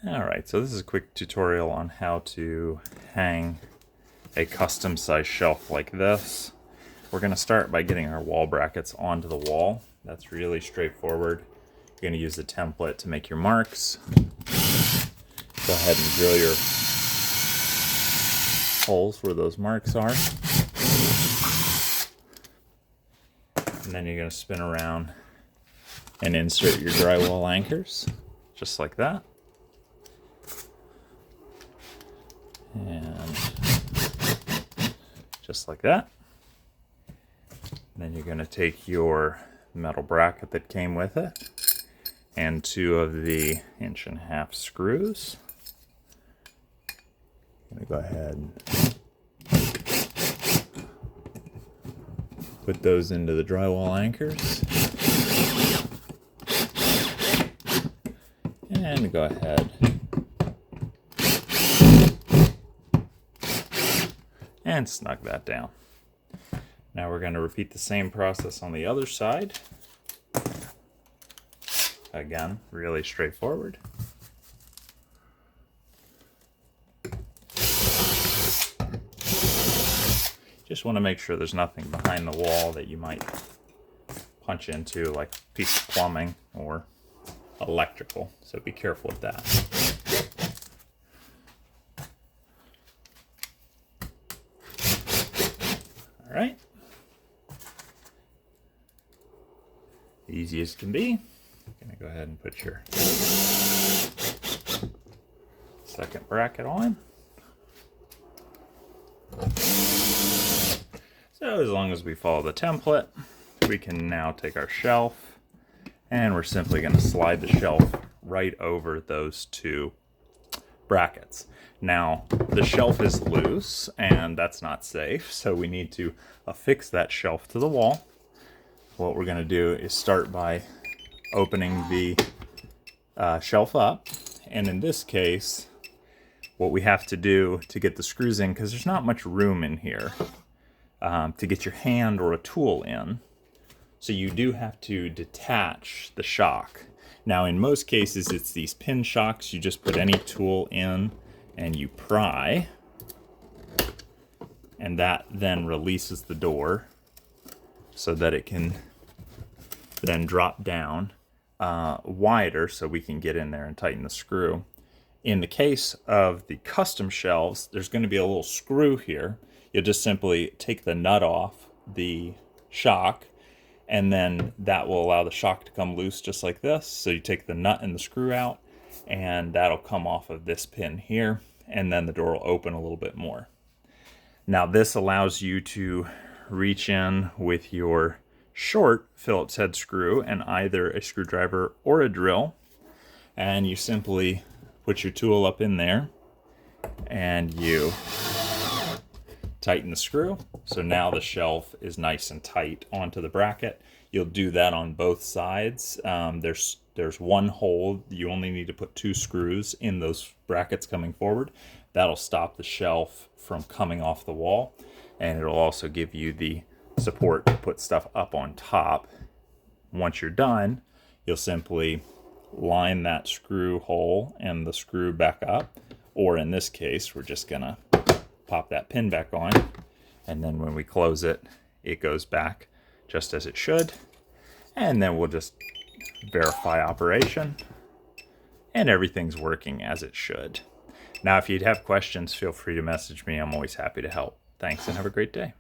Alright, so this is a quick tutorial on how to hang a custom size shelf like this. We're going to start by getting our wall brackets onto the wall. That's really straightforward. You're going to use the template to make your marks. Go ahead and drill your holes where those marks are. And then you're going to spin around and insert your drywall anchors, just like that. And just like that. And then you're going to take your metal bracket that came with it and 2 of the 1.5" screws. I'm going to go ahead and put those into the drywall anchors. And go ahead and snug that down. Now we're going to repeat the same process on the other side. Again, really straightforward. Just want to make sure there's nothing behind the wall that you might punch into, like a piece of plumbing or electrical, so be careful with that. All right. Easy as can be. I'm gonna go ahead and put your second bracket on. So as long as we follow the template, we can now take our shelf and we're simply going to slide the shelf right over those 2 brackets. Now the shelf is loose and that's not safe, so we need to affix that shelf to the wall. What we're going to do is start by opening the shelf up, and in this case what we have to do to get the screws in, because there's not much room in here to get your hand or a tool in, so you do have to detach the shock. Now in most cases it's these pin shocks. You just put any tool in and you pry, and that then releases the door so that it can then drop down wider so we can get in there and tighten the screw. In the case of the custom shelves, there's going to be a little screw here. You'll just simply take the nut off the shock, and then that will allow the shock to come loose just like this. So you take the nut and the screw out, and that'll come off of this pin here, and then the door will open a little bit more. Now this allows you to reach in with your short Phillips head screw and either a screwdriver or a drill, and you simply put your tool up in there and you tighten the screw. So now the shelf is nice and tight onto the bracket. You'll do that on both sides. There's one hole. You only need to put 2 screws in those brackets coming forward. That'll stop the shelf from coming off the wall, and it'll also give you the support to put stuff up on top. Once you're done, you'll simply line that screw hole and the screw back up, or in this case we're just gonna pop that pin back on, and then when we close it, it goes back just as it should, and then we'll just verify operation and everything's working as it should. Now if you'd have questions, feel free to message me. I'm always happy to help. Thanks and have a great day.